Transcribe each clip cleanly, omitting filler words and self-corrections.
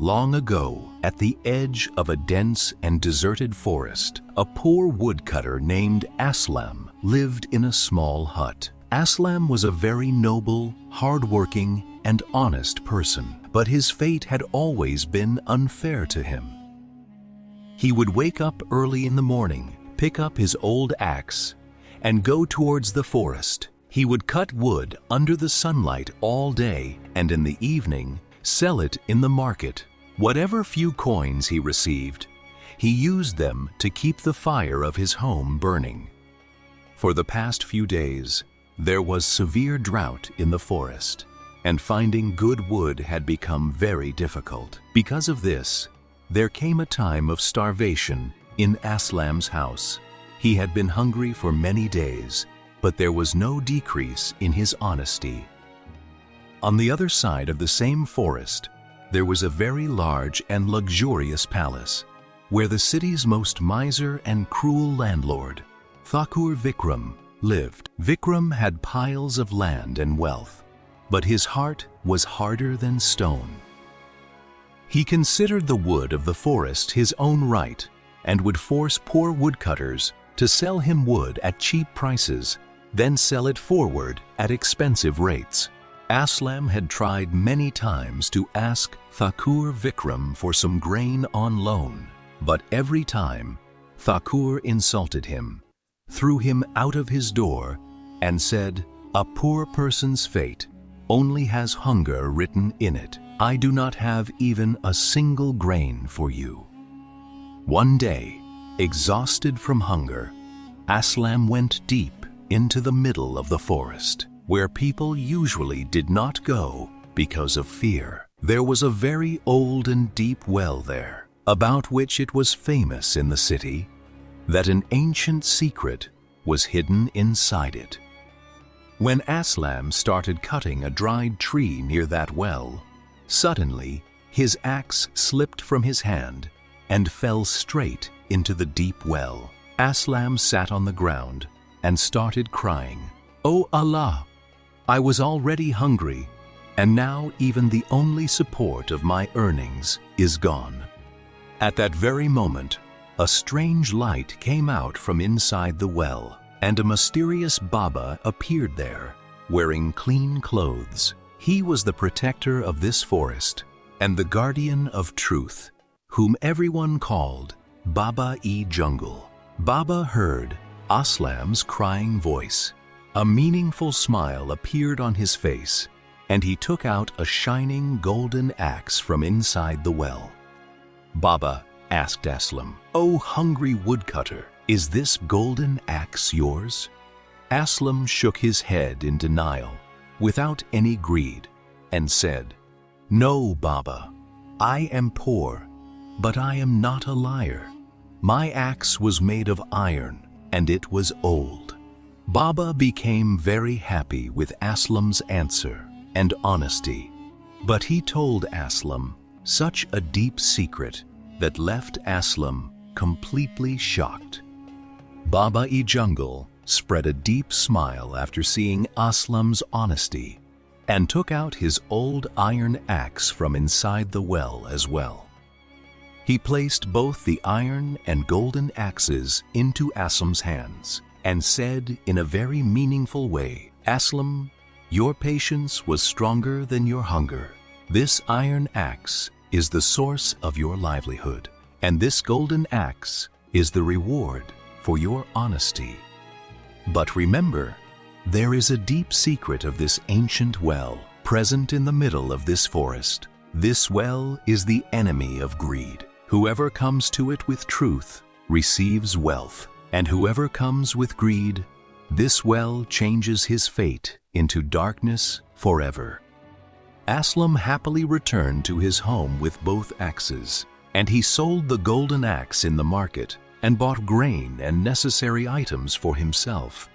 Long ago, at the edge of a dense and deserted forest, a poor woodcutter named Aslam lived in a small hut. Aslam was a very noble, hardworking, and honest person, but his fate had always been unfair to him. He would wake up early in the morning, pick up his old axe, and go towards the forest. He would cut wood under the sunlight all day, and in the evening, sell it in the market. Whatever few coins he received, he used them to keep the fire of his home burning. For the past few days, there was severe drought in the forest, and finding good wood had become very difficult. Because of this, there came a time of starvation in Aslam's house. He had been hungry for many days, but there was no decrease in his honesty. On the other side of the same forest, there was a very large and luxurious palace, where the city's most miser and cruel landlord, Thakur Vikram, lived. Vikram had piles of land and wealth, but his heart was harder than stone. He considered the wood of the forest his own right and would force poor woodcutters to sell him wood at cheap prices, then sell it forward at expensive rates. Aslam had tried many times to ask Thakur Vikram for some grain on loan, but every time Thakur insulted him, threw him out of his door, and said, "A poor person's fate only has hunger written in it. I do not have even a single grain for you." One day, exhausted from hunger, Aslam went deep into the middle of the forest, where people usually did not go because of fear. There was a very old and deep well there, about which it was famous in the city that an ancient secret was hidden inside it. When Aslam started cutting a dried tree near that well, suddenly his axe slipped from his hand and fell straight into the deep well. Aslam sat on the ground and started crying, "Oh Allah! I was already hungry, and now even the only support of my earnings is gone." At that very moment, a strange light came out from inside the well, and a mysterious Baba appeared there, wearing clean clothes. He was the protector of this forest and the guardian of truth, whom everyone called Baba-e-Jungle. Baba heard Aslam's crying voice. A meaningful smile appeared on his face, and he took out a shining golden axe from inside the well. Baba asked Aslam, "O hungry woodcutter, is this golden axe yours?" Aslam shook his head in denial, without any greed, and said, "No, Baba, I am poor, but I am not a liar. My axe was made of iron, and it was old." Baba became very happy with Aslam's answer and honesty, but he told Aslam such a deep secret that left Aslam completely shocked. Baba-e-Jungle spread a deep smile after seeing Aslam's honesty and took out his old iron axe from inside the well as well. He placed both the iron and golden axes into Aslam's hands and said in a very meaningful way, "Aslam, your patience was stronger than your hunger. This iron axe is the source of your livelihood, and this golden axe is the reward for your honesty. But remember, there is a deep secret of this ancient well present in the middle of this forest. This well is the enemy of greed. Whoever comes to it with truth receives wealth, and whoever comes with greed, this well changes his fate into darkness forever." Aslam happily returned to his home with both axes, and he sold the golden axe in the market and bought grain and necessary items for himself.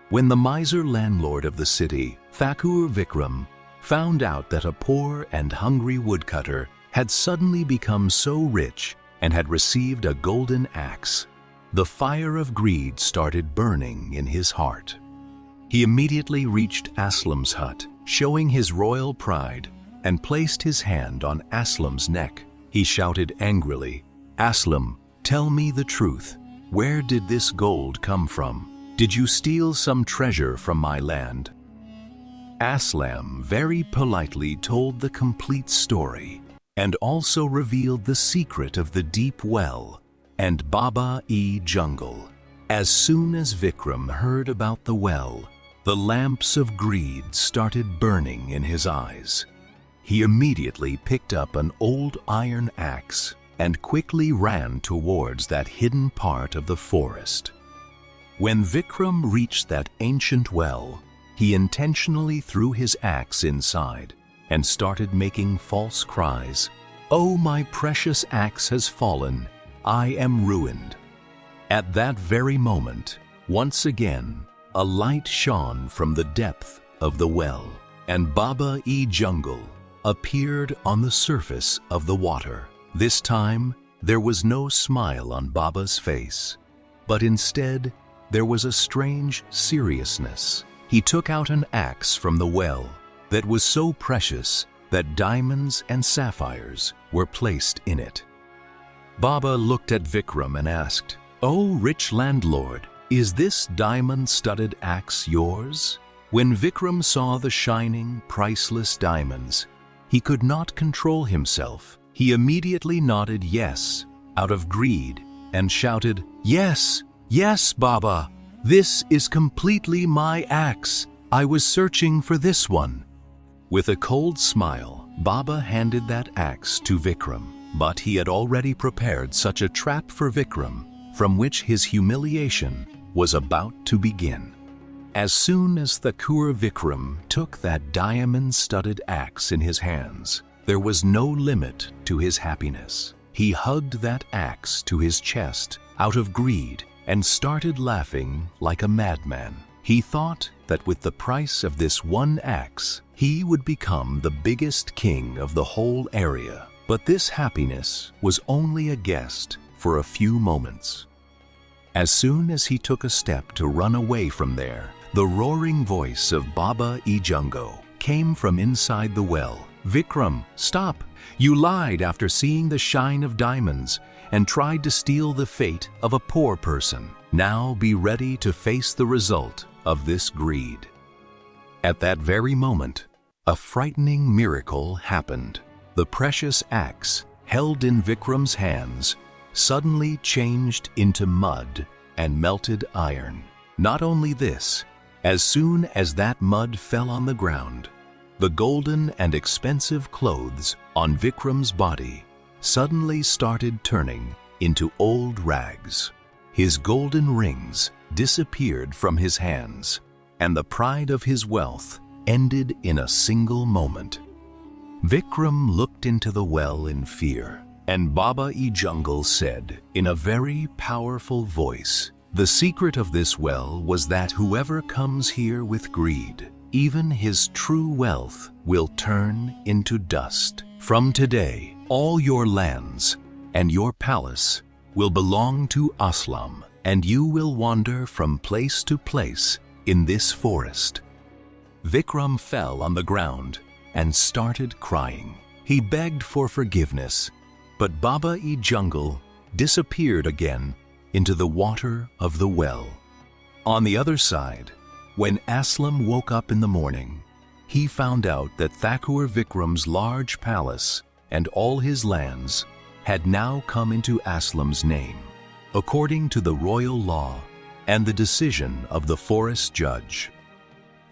When the miser landlord of the city, Thakur Vikram, found out that a poor and hungry woodcutter had suddenly become so rich and had received a golden axe, the fire of greed started burning in his heart. He immediately reached Aslam's hut, showing his royal pride, and placed his hand on Aslam's neck. He shouted angrily, "Aslam, tell me the truth. Where did this gold come from? Did you steal some treasure from my land?" Aslam very politely told the complete story and also revealed the secret of the deep well and Baba-e-Jungle. As soon as Vikram heard about the well, the lamps of greed started burning in his eyes. He immediately picked up an old iron axe and quickly ran towards that hidden part of the forest. When Vikram reached that ancient well, he intentionally threw his axe inside and started making false cries. "Oh, my precious axe has fallen. I am ruined." At that very moment, once again, a light shone from the depth of the well, and Baba-e-Jungle appeared on the surface of the water. This time, there was no smile on Baba's face, but instead, there was a strange seriousness. He took out an axe from the well that was so precious that diamonds and sapphires were placed in it. Baba looked at Vikram and asked, "Oh, rich landlord, is this diamond-studded axe yours?" When Vikram saw the shining, priceless diamonds, he could not control himself. He immediately nodded yes, out of greed, and shouted, "Yes, yes, Baba, this is completely my axe. I was searching for this one." With a cold smile, Baba handed that axe to Vikram, but he had already prepared such a trap for Vikram, from which his humiliation was about to begin. As soon as Thakur Vikram took that diamond-studded axe in his hands, there was no limit to his happiness. He hugged that axe to his chest out of greed and started laughing like a madman. He thought that with the price of this one axe, he would become the biggest king of the whole area. But this happiness was only a guest for a few moments. As soon as he took a step to run away from there, the roaring voice of Baba-e-Jungle came from inside the well. "Vikram, stop! You lied after seeing the shine of diamonds and tried to steal the fate of a poor person. Now be ready to face the result of this greed." At that very moment, a frightening miracle happened. The precious axe held in Vikram's hands suddenly changed into mud and melted iron. Not only this, as soon as that mud fell on the ground, the golden and expensive clothes on Vikram's body suddenly started turning into old rags. His golden rings disappeared from his hands, and the pride of his wealth ended in a single moment. Vikram looked into the well in fear, and Baba-e-Jungle said in a very powerful voice, "The secret of this well was that whoever comes here with greed, even his true wealth will turn into dust. From today, all your lands and your palace will belong to Aslam, and you will wander from place to place in this forest." Vikram fell on the ground and started crying. He begged for forgiveness, but Baba-e-Jungle disappeared again into the water of the well. On the other side, when Aslam woke up in the morning, he found out that Thakur Vikram's large palace and all his lands had now come into Aslam's name, according to the royal law and the decision of the forest judge.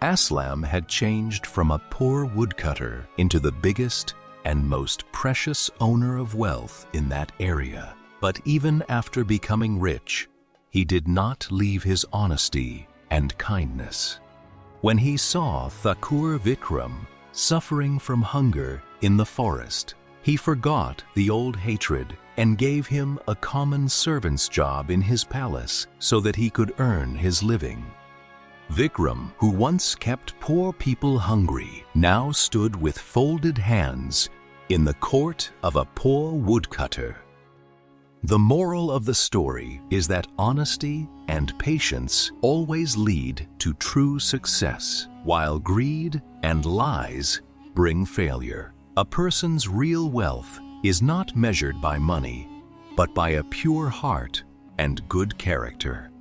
Aslam had changed from a poor woodcutter into the biggest and most precious owner of wealth in that area. But even after becoming rich, he did not leave his honesty and kindness. When he saw Thakur Vikram suffering from hunger in the forest, he forgot the old hatred and gave him a common servant's job in his palace so that he could earn his living. Vikram, who once kept poor people hungry, now stood with folded hands in the court of a poor woodcutter. The moral of the story is that honesty and patience always lead to true success, while greed and lies bring failure. A person's real wealth is not measured by money, but by a pure heart and good character.